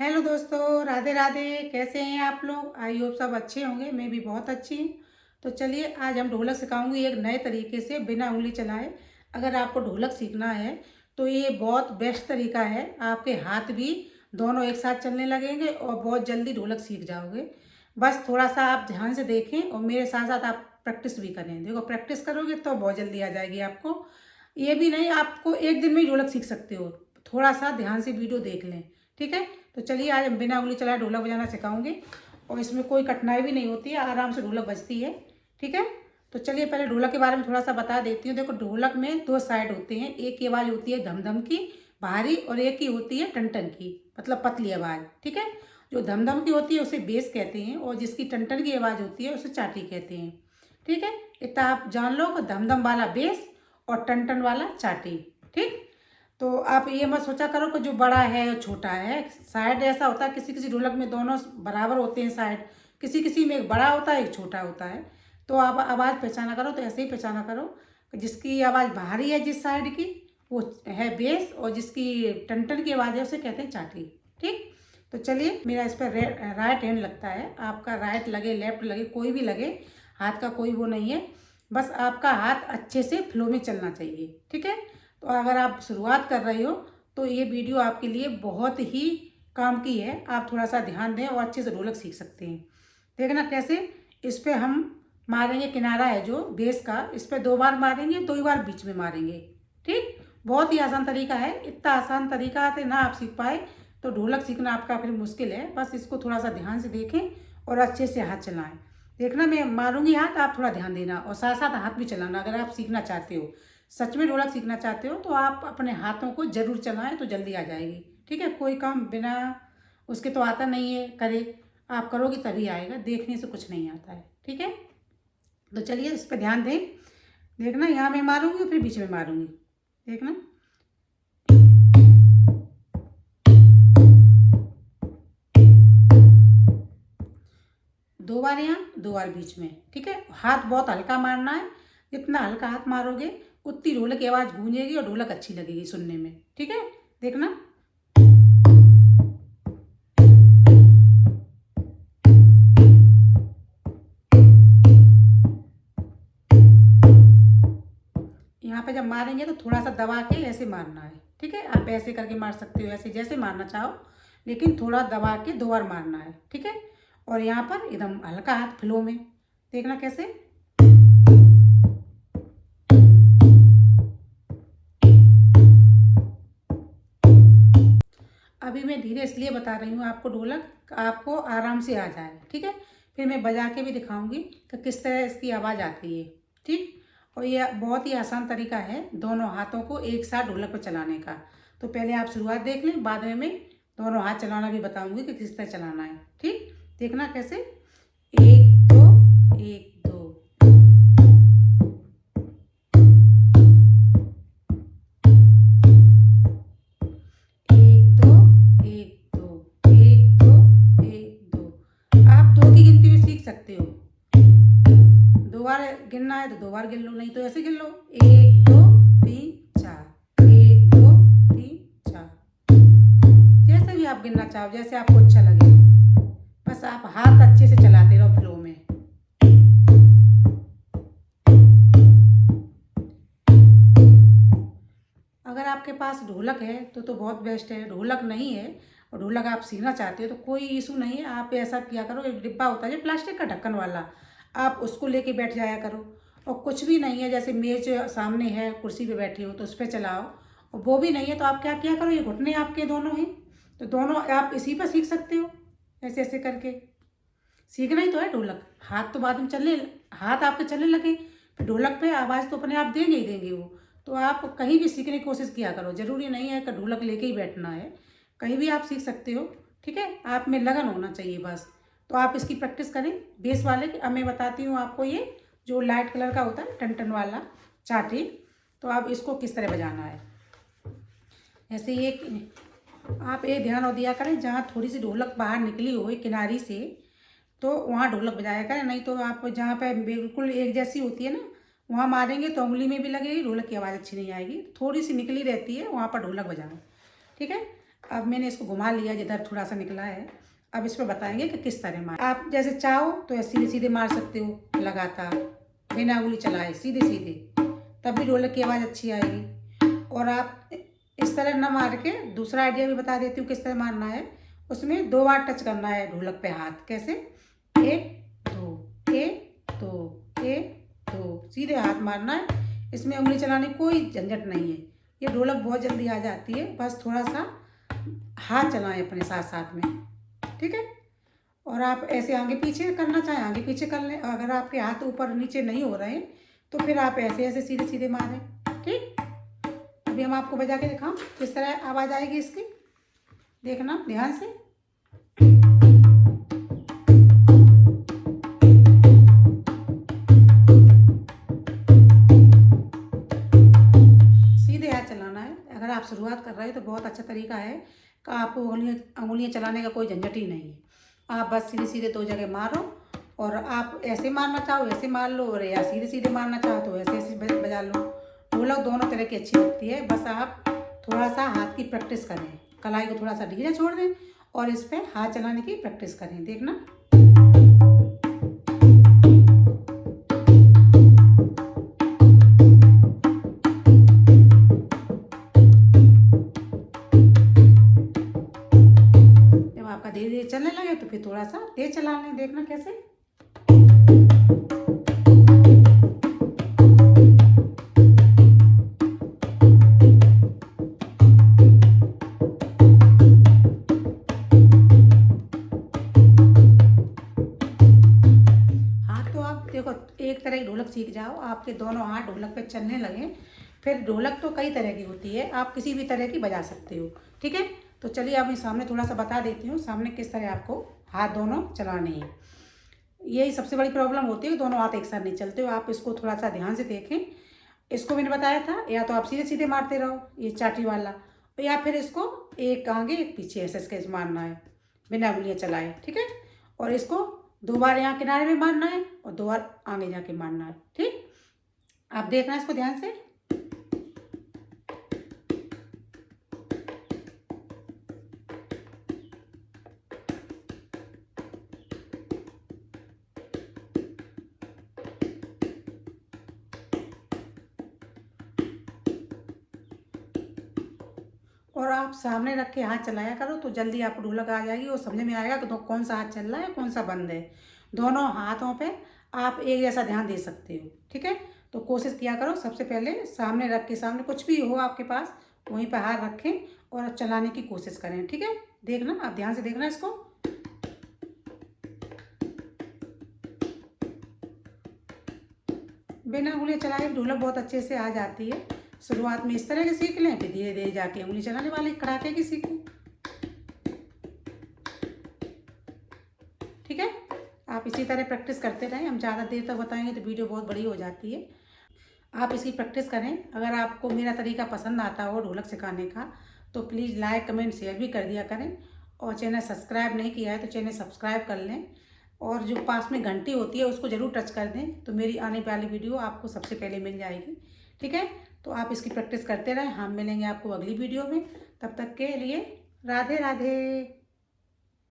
Hello दोस्तों, राधे राधे। कैसे हैं आप लोग? आई होप सब अच्छे होंगे। मैं भी बहुत अच्छी हूँ। तो चलिए, आज हम ढोलक सिखाऊंगी एक नए तरीके से, बिना उंगली चलाए। अगर आपको ढोलक सीखना है तो ये बहुत बेस्ट तरीका है। आपके हाथ भी दोनों एक साथ चलने लगेंगे और बहुत जल्दी ढोलक सीख जाओगे। बस थोड़ा सा आप ध्यान से देखें और मेरे साथ साथ आप प्रैक्टिस भी करें। देखो, प्रैक्टिस करोगे तो बहुत जल्दी आ जाएगी आपको। ये भी नहीं, आपको एक दिन में ही ढोलक सीख सकते हो। थोड़ा सा ध्यान से वीडियो देख लें, ठीक है? तो चलिए, आज हम बिना उंगली चलाए ढोलक बजाना सिखाऊंगे और इसमें कोई कठिनाई भी नहीं होती है, आराम से ढोलक बजती है। ठीक है? तो चलिए, पहले ढोलक के बारे में थोड़ा सा बता देती हूँ। देखो, ढोलक में दो साइड होते हैं। एक की आवाज़ होती है धम धम की, भारी, और एक की होती है टन टन की, मतलब पतली आवाज़। ठीक है? जो धम धम की होती है उसे बेस कहते हैं और जिसकी टन टन की आवाज़ होती है उसे चाटी कहते हैं। ठीक है? इतना आप जान लो कि धम धम वाला बेस और टन टन वाला चाटी। ठीक? तो आप ये मत सोचा करो कि जो बड़ा है और छोटा है। साइड ऐसा होता है, किसी किसी ढोलक में दोनों बराबर होते हैं साइड, किसी किसी में एक बड़ा होता है एक छोटा होता है। तो आप आवाज़ पहचाना करो तो ऐसे ही पहचाना करो कि जिसकी आवाज़ भारी है जिस साइड की, वो है बेस, और जिसकी टन की आवाज़ है उसे कहते हैं चाटी। ठीक? तो चलिए, मेरा इस पर राइट हैंड लगता है। आपका राइट लगे लेफ्ट लगे कोई भी लगे, हाथ का कोई वो नहीं है। बस आपका हाथ अच्छे से फ्लो में चलना चाहिए। ठीक है? तो अगर आप शुरुआत कर रहे हो तो ये वीडियो आपके लिए बहुत ही काम की है। आप थोड़ा सा ध्यान दें और अच्छे से ढोलक सीख सकते हैं। देखना कैसे। इस पर हम मारेंगे, किनारा है जो बेस का, इस पर 2 बार मारेंगे, 2 ही बार बीच में मारेंगे। ठीक? बहुत ही आसान तरीका है। इतना आसान तरीका है ना, आप सीख पाए तो ढोलक सीखना आपका फिर मुश्किल है। बस इसको थोड़ा सा ध्यान से देखें और अच्छे से हाथ चलाएं। देखना, मैं मारूंगी हाथ, आप थोड़ा ध्यान देना और साथ साथ हाथ भी चलाना। अगर आप सीखना चाहते हो, सच में ढोलक सीखना चाहते हो, तो आप अपने हाथों को जरूर चलाएं तो जल्दी आ जाएगी। ठीक है? कोई काम बिना उसके तो आता नहीं है, करे। आप करोगे तभी आएगा, देखने से कुछ नहीं आता है। ठीक है? तो चलिए, इस पर ध्यान दें। देखना, यहाँ मैं मारूंगी फिर बीच में मारूंगी। देखना, 2 बार यहाँ, 2 बार बीच में। ठीक है? हाथ बहुत हल्का मारना है। जितना हल्का हाथ मारोगे उतनी ढोलक की आवाज़ गूंजेगी और ढोलक अच्छी लगेगी सुनने में। ठीक है? देखना, यहाँ पे जब मारेंगे तो थोड़ा सा दबा के ऐसे मारना है। ठीक है? आप ऐसे करके मार सकते हो, ऐसे जैसे मारना चाहो, लेकिन थोड़ा दबा के 2 बार मारना है। ठीक है? और यहाँ पर एकदम हल्का हाथ फ्लो में। देखना कैसे। अभी मैं धीरे इसलिए बता रही हूँ आपको, ढोलक आपको आराम से आ जाए। ठीक है? फिर मैं बजा के भी दिखाऊंगी कि किस तरह इसकी आवाज़ आती है। ठीक? और ये बहुत ही आसान तरीका है दोनों हाथों को एक साथ ढोलक पर चलाने का। तो पहले आप शुरुआत देख लें, बाद में मैं दोनों हाथ चलाना भी बताऊंगी कि किस तरह चलाना है। ठीक? देखना कैसे। 1 2 1 2। एक दो, एक दो, एक दो, एक दो। आप 2 की गिनती में सीख सकते हो। 2 बार गिनना है तो 2 बार गिन लो, नहीं तो ऐसे गिन लो, 1 2 3 4, 1 2 3 4। जैसे भी आप गिनना चाहो, जैसे आपको अच्छा लगे। बस आप हाथ अच्छे से चलाते रहो फ्लो में। अगर आपके पास ढोलक है तो बहुत बेस्ट है। ढोलक नहीं है और ढोलक आप सीखना चाहते हो तो कोई इशू नहीं है। आप ऐसा किया करो, एक डिब्बा होता है प्लास्टिक का ढक्कन वाला, आप उसको लेके बैठ जाया करो। और कुछ भी नहीं है, जैसे मेज सामने है, कुर्सी पे बैठे हो तो उस पर चलाओ। और वो भी नहीं है तो आप क्या किया करो, ये घुटने आपके दोनों हैं तो दोनों आप इसी पर सीख सकते हो। ऐसे ऐसे करके सीखना ही तो है ढोलक। हाथ तो बाद में चलने, हाथ आपके चलने लगे फिर ढोलक पे आवाज़ तो अपने आप देंगे ही देंगे वो। तो आप कहीं भी सीखने की कोशिश किया करो, ज़रूरी नहीं है कि ढोलक लेके ही बैठना है। कहीं भी आप सीख सकते हो। ठीक है? आप में लगन होना चाहिए बस। तो आप इसकी प्रैक्टिस करें बेस वाले की। अब मैं बताती हूँ आपको, ये जो लाइट कलर का होता है टन टन वाला चाटी, तो आप इसको किस तरह बजाना है। ऐसे ये आप ये ध्यान और दिया करें, जहाँ थोड़ी सी ढोलक बाहर निकली हो किनारी से तो वहाँ ढोलक बजाया करें। नहीं तो आप जहाँ पे बिल्कुल एक जैसी होती है ना, वहाँ मारेंगे तो उंगली में भी लगेगी, ढोलक की आवाज़ अच्छी नहीं आएगी। थोड़ी सी निकली रहती है वहाँ पर ढोलक बजाएं। ठीक है? अब मैंने इसको घुमा लिया, जिधर थोड़ा सा निकला है। अब इस पर बताएंगे कि किस तरह मार। आप जैसे चाहो तो ऐसे सीधे सीधे मार सकते हो लगातार, बिना उंगली चलाए सीधे सीधे, तब भी ढोलक की आवाज़ अच्छी आएगी। और आप इस तरह ना मार के दूसरा आइडिया भी बता देती हूँ किस तरह मारना है। उसमें 2 बार टच करना है ढोलक पे हाथ। कैसे? 1 2 1 2 1 2, सीधे हाथ मारना है। इसमें उंगली चलाने की कोई झंझट नहीं है। ये ढोलक बहुत जल्दी आ जाती है, बस थोड़ा सा हाथ चलाएं अपने साथ साथ में, ठीक है। और आप ऐसे आगे पीछे करना चाहें आगे पीछे कर लें। अगर आपके हाथ ऊपर नीचे नहीं हो रहे हैं तो फिर आप ऐसे ऐसे सीधे सीधे मारें, ठीक। अभी हम आपको बजा के दिखाऊं किस तरह आवाज़ आएगी इसकी, देखना ध्यान से। सीधे हाथ चलाना है। अगर आप शुरुआत कर रहे हैं तो बहुत अच्छा तरीका है कि आपको उंगलियां चलाने का कोई झंझट ही नहीं है। आप बस सीधे सीधे 2 जगह मारो, और आप ऐसे मारना चाहो ऐसे मार लो, और या सीधे सीधे मारना चाहो तो ऐसे ऐसे बजा लो। ढोलक दोनों तरह की अच्छी लगती है, बस आप थोड़ा सा हाथ की प्रैक्टिस करें, कलाई को थोड़ा सा ढीला छोड़ दें और इस पर हाथ चलाने की प्रैक्टिस करें, देखना। जब आपका धीरे धीरे चलने लगे तो फिर थोड़ा सा तेज चला लें, देखना कैसे। हाँ, तो आप देखो एक तरह की ढोलक सीख जाओ, आपके दोनों हाथ ढोलक पे चलने लगे, फिर ढोलक तो कई तरह की होती है, आप किसी भी तरह की बजा सकते हो, ठीक है। तो चलिए अब मैं सामने थोड़ा सा बता देती हूँ सामने किस तरह आपको हाथ दोनों चलाने हैं। यही सबसे बड़ी प्रॉब्लम होती है, दोनों हाथ एक साथ नहीं चलते हो। आप इसको थोड़ा सा ध्यान से देखें। इसको मैंने बताया था, या तो आप सीधे सीधे मारते रहो ये चाटी वाला, या फिर इसको एक आगे एक पीछे ऐसे ऐसे मारना है बिना उंगलियां चलाए, ठीक है। और इसको 2 बार यहाँ किनारे में मारना है और 2 बार आगे जाके मारना है, ठीक। आप देखना इसको ध्यान से। और आप सामने रख के हाथ चलाया करो तो जल्दी आपको ढोलक आ जाएगी और समझ में आएगा कि तो कौन सा हाथ चल रहा है कौन सा बंद है। दोनों हाथों पे आप एक जैसा ध्यान दे सकते हो, ठीक है। तो कोशिश किया करो सबसे पहले सामने रख के, सामने कुछ भी हो आपके पास वहीं पर हाथ रखें और चलाने की कोशिश करें, ठीक है। देखना, आप ध्यान से देखना इसको। बिना उंगली चलाए ढोलक बहुत अच्छे से आ जाती है। शुरुआत में इस तरह के सीख लें, फिर धीरे धीरे जाके उंगली चलाने वाली कड़ाके की सीखें, ठीक है। आप इसी तरह प्रैक्टिस करते रहें। हम ज़्यादा देर तक बताएंगे तो वीडियो बहुत बड़ी हो जाती है। आप इसकी प्रैक्टिस करें। अगर आपको मेरा तरीका पसंद आता हो ढोलक सिखाने का तो प्लीज़ लाइक कमेंट शेयर भी कर दिया करें, और चैनल सब्सक्राइब नहीं किया है तो चैनल सब्सक्राइब कर लें, और जो पास में घंटी होती है उसको ज़रूर टच कर दें तो मेरी आने वाली वीडियो आपको सबसे पहले मिल जाएगी, ठीक है। तो आप इसकी प्रैक्टिस करते रहें। हम मिलेंगे आपको अगली वीडियो में, तब तक के लिए राधे राधे।